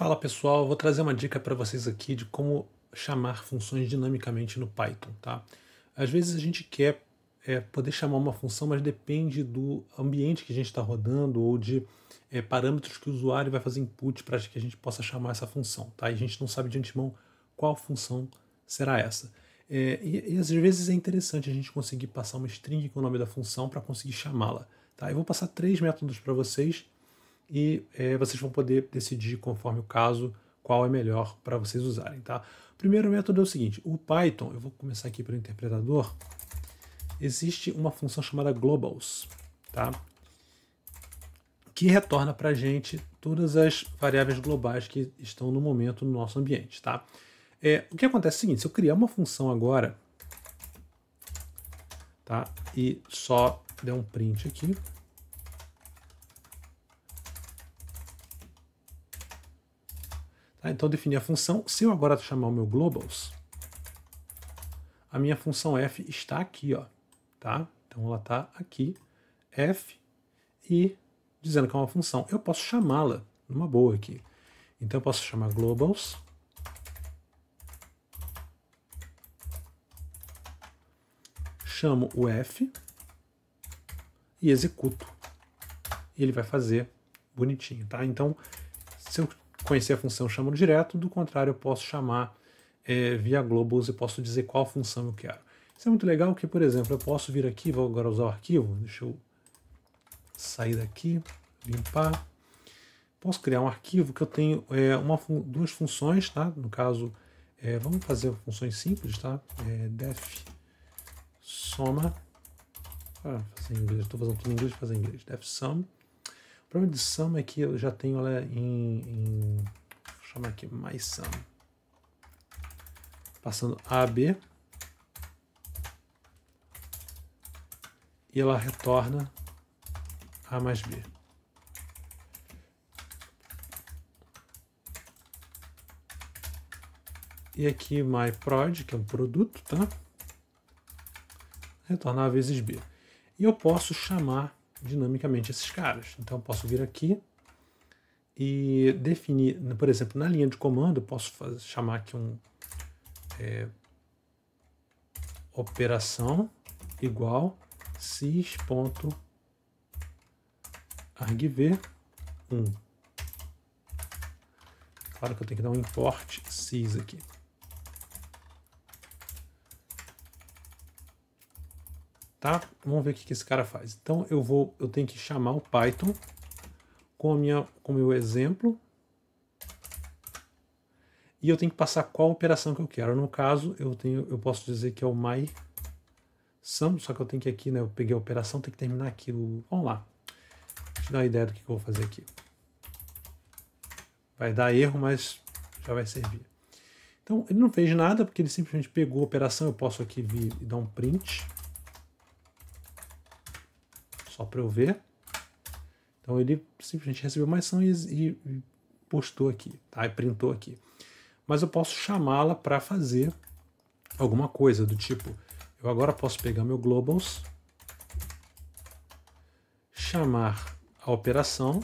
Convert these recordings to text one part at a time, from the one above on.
Fala pessoal, vou trazer uma dica para vocês aqui de como chamar funções dinamicamente no Python, tá? Às vezes a gente quer poder chamar uma função, mas depende do ambiente que a gente está rodando ou de parâmetros que o usuário vai fazer input para que a gente possa chamar essa função, tá? E a gente não sabe de antemão qual função será essa. E às vezes é interessante a gente conseguir passar uma string com o nome da função para conseguir chamá-la, tá? Eu vou passar 3 métodos para vocês e vocês vão poder decidir, conforme o caso, qual é melhor para vocês usarem. Tá? O primeiro método é o seguinte: o Python, eu vou começar aqui pelo interpretador, existe uma função chamada globals, tá? Que retorna para a gente todas as variáveis globais que estão no momento no nosso ambiente. Tá? O que acontece é o seguinte: se eu criar uma função agora, tá? E só der um print aqui, tá? Então, definir a função. Se eu agora chamar o meu globals, a minha função f está aqui, ó, tá? Então, ela está aqui, f, e dizendo que é uma função. Eu posso chamá-la numa boa aqui. Então, eu posso chamar globals, chamo o f e executo. E ele vai fazer bonitinho, tá? Então, se eu conhecer a função, eu chamo direto. Do contrário, eu posso chamar via globals e posso dizer qual função eu quero. Isso é muito legal porque, por exemplo, eu posso vir aqui, vou agora usar o arquivo, deixa eu sair daqui, limpar. Posso criar um arquivo que eu tenho duas funções, tá? No caso, vamos fazer funções simples, tá? Def soma, fazer em inglês, estou fazendo tudo em inglês, fazer em inglês. Def sum. O problema de sum é que eu já tenho ela vou chamar aqui mySum. Passando A a B. E ela retorna A mais B. E aqui myProd, que é um produto, tá? Retorna A vezes B. E eu posso chamar dinamicamente esses caras. Então eu posso vir aqui e definir, por exemplo, na linha de comando, eu posso chamar aqui operação igual sys.argv1. Claro que eu tenho que dar um import sys aqui. Tá? Vamos ver o que esse cara faz. Então eu tenho que chamar o Python com o meu exemplo e eu tenho que passar qual operação que eu quero. No caso, eu posso dizer que é o mySum, só que eu tenho que aqui, né? Eu peguei a operação, tem que terminar aqui. Vamos lá. Deixa eu dar uma ideia do que eu vou fazer aqui. Vai dar erro, mas já vai servir. Então, ele não fez nada porque ele simplesmente pegou a operação. Eu posso aqui vir e dar um print. Só para eu ver. Então ele simplesmente recebeu mySum e postou aqui, tá? E printou aqui. Mas eu posso chamá-la para fazer alguma coisa do tipo, eu agora posso pegar meu globals, chamar a operação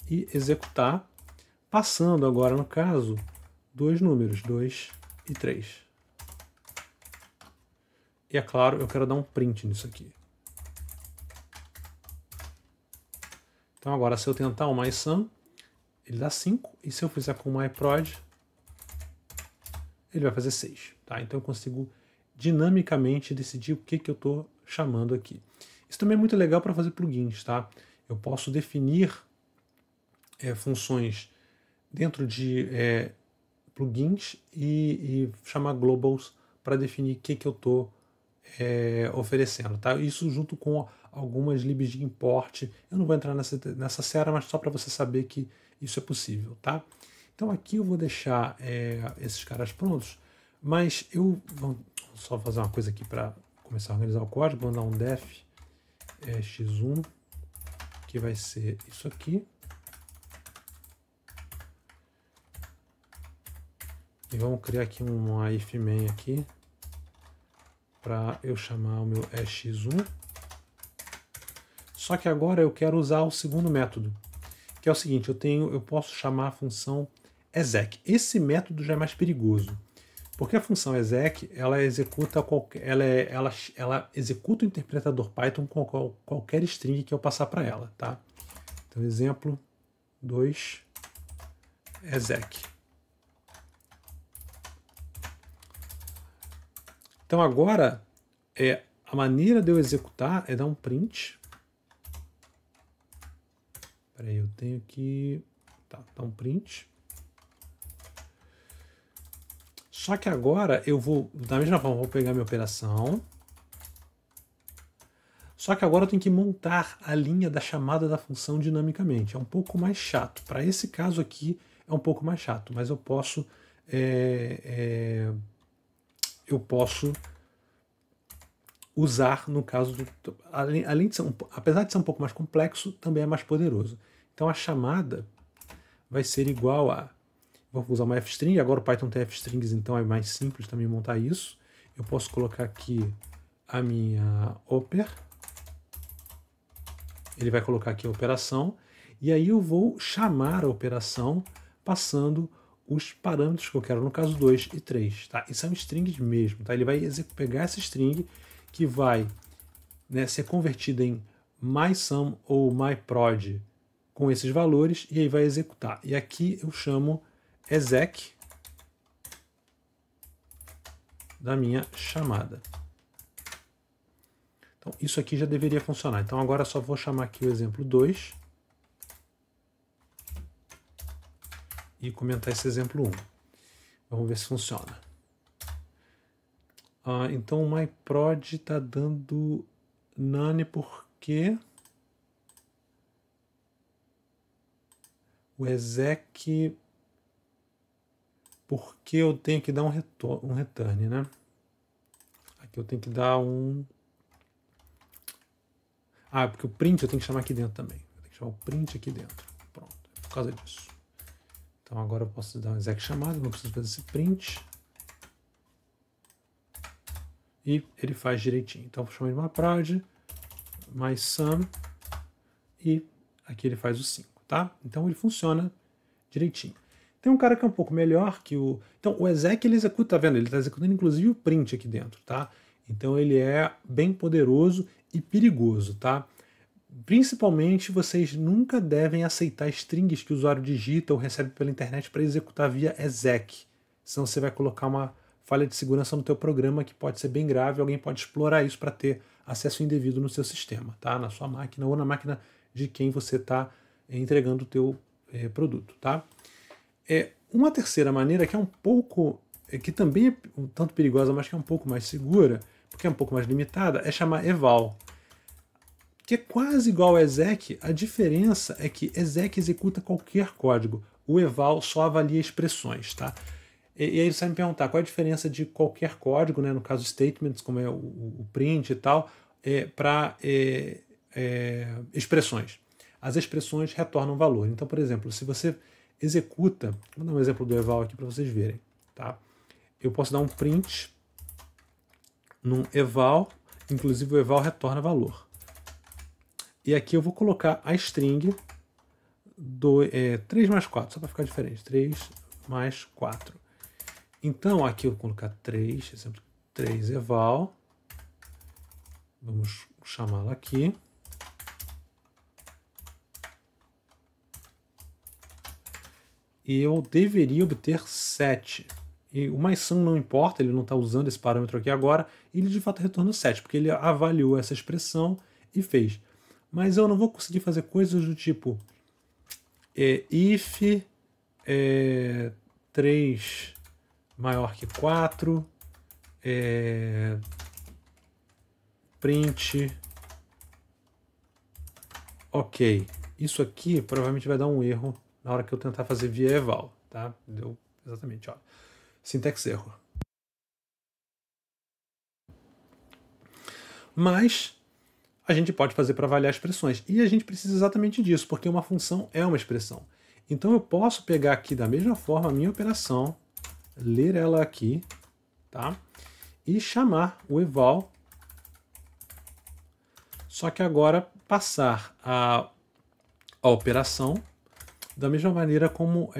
e executar, passando agora no caso dois números, 2 e 3. E é claro, eu quero dar um print nisso aqui. Então agora, se eu tentar o mySum, ele dá 5, e se eu fizer com o myProd, ele vai fazer 6. Tá? Então eu consigo dinamicamente decidir o que eu estou chamando aqui. Isso também é muito legal para fazer plugins. Tá? Eu posso definir funções dentro de plugins e chamar globals para definir o que eu estou oferecendo. Tá? Isso junto com algumas libs de import. Eu não vou entrar nessa seara, mas só para você saber que isso é possível. Tá? Então aqui eu vou deixar esses caras prontos, mas eu vou só fazer uma coisa aqui para começar a organizar o código. Vou dar um def x1, que vai ser isso aqui. E vamos criar aqui um if main aqui para eu chamar o meu x1. Só que agora eu quero usar o segundo método. que é o seguinte, eu posso chamar a função exec. Esse método já é mais perigoso, porque a função exec, ela executa ela executa o interpretador Python com qualquer string que eu passar para ela, tá? Então, exemplo 2, exec. Então agora, a maneira de eu executar é dar um print. Peraí, eu tenho que... Tá, dar um print. Só que agora eu vou, da mesma forma, vou pegar minha operação. Só que agora eu tenho que montar a linha da chamada da função dinamicamente. É um pouco mais chato. Para esse caso aqui é um pouco mais chato, mas eu posso usar no caso além de ser apesar de ser um pouco mais complexo, também é mais poderoso. Então a chamada vai ser igual a... Vou usar uma f-string, agora o Python tem f-strings, então é mais simples também montar isso. Eu posso colocar aqui a minha oper. Ele vai colocar aqui a operação, e aí eu vou chamar a operação passando os parâmetros que eu quero, no caso 2 e 3. Tá? E são strings mesmo. Tá? Ele vai pegar essa string que vai, né, ser convertida em MySum ou MyProd com esses valores, e aí vai executar. E aqui eu chamo exec da minha chamada. Então, isso aqui já deveria funcionar. Então, agora só vou chamar aqui o exemplo 2 e comentar esse exemplo 1. Vamos ver se funciona. Então, o MyProd está dando none porque o exec... Porque eu tenho que dar um return, né? Aqui eu tenho que dar um... porque o print eu tenho que chamar aqui dentro também. Eu tenho que chamar o print aqui dentro. Pronto, é por causa disso. Então agora eu posso dar um exec chamado, não preciso fazer esse print. E ele faz direitinho. Então eu vou chamar de MyProd, MySum, e aqui ele faz o 5, tá? Então ele funciona direitinho. Tem um cara que é um pouco melhor que o... Então o exec ele executa, tá vendo? Ele está executando inclusive o print aqui dentro, tá? Então ele é bem poderoso e perigoso, tá? Principalmente vocês nunca devem aceitar strings que o usuário digita ou recebe pela internet para executar via exec. Senão você vai colocar uma falha de segurança no teu programa que pode ser bem grave, alguém pode explorar isso para ter acesso indevido no seu sistema, tá? Na sua máquina ou na máquina de quem você está entregando o teu produto, tá? Uma terceira maneira que é um pouco, que também é um tanto perigosa, mas que é um pouco mais segura, porque é um pouco mais limitada, é chamar eval, que é quase igual ao exec. A diferença é que exec executa qualquer código, o eval só avalia expressões, tá? E aí você vai me perguntar qual é a diferença de qualquer código, né, no caso statements, como é o print e tal, para expressões. As expressões retornam valor. Então, por exemplo, se você executa, vou dar um exemplo do eval aqui para vocês verem, tá? Eu posso dar um print num eval, inclusive o eval retorna valor. E aqui eu vou colocar a string 3 mais 4, só para ficar diferente, 3 mais 4. Então aqui eu vou colocar 3, exemplo 3 eval, vamos chamá-la aqui. E eu deveria obter 7. E o MySum não importa, ele não está usando esse parâmetro aqui agora, ele de fato retorna 7, porque ele avaliou essa expressão e fez. Mas eu não vou conseguir fazer coisas do tipo if 3 maior que 4, print, ok. Isso aqui provavelmente vai dar um erro na hora que eu tentar fazer via eval, tá? Deu exatamente, ó. Syntax error. Mas a gente pode fazer para avaliar expressões. E a gente precisa exatamente disso, porque uma função é uma expressão. Então eu posso pegar aqui da mesma forma a minha operação, ler ela aqui, tá? E chamar o eval. Só que agora passar a operação da mesma maneira como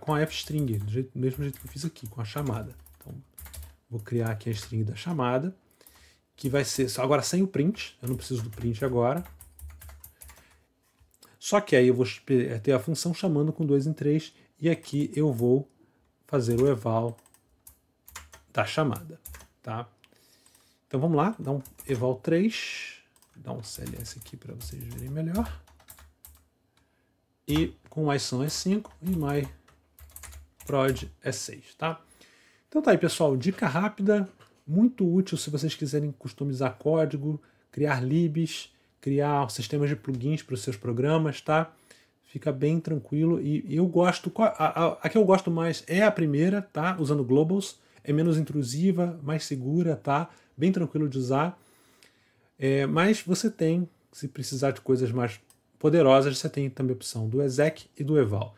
com a f-string, do mesmo jeito que eu fiz aqui, com a chamada. Então, vou criar aqui a string da chamada, que vai ser agora sem o print, eu não preciso do print agora. Só que aí eu vou ter a função chamando com 2 em 3, e aqui eu vou fazer o eval da chamada, tá? Então vamos lá, dá um eval 3, dá um cls aqui para vocês verem melhor. E com mySum é 5 e myProd é 6, tá? Então tá aí, pessoal, dica rápida, muito útil se vocês quiserem customizar código, criar libs, criar sistemas de plugins para os seus programas, tá? Fica bem tranquilo e eu gosto, a que eu gosto mais é a primeira, tá? Usando globals, é menos intrusiva, mais segura, tá? Bem tranquilo de usar, mas você tem, se precisar de coisas mais poderosas, você tem também a opção do exec e do eval.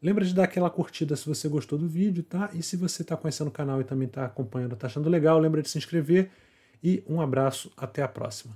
Lembra de dar aquela curtida se você gostou do vídeo, tá? E se você está conhecendo o canal e também está acompanhando, está achando legal, lembra de se inscrever e um abraço, até a próxima.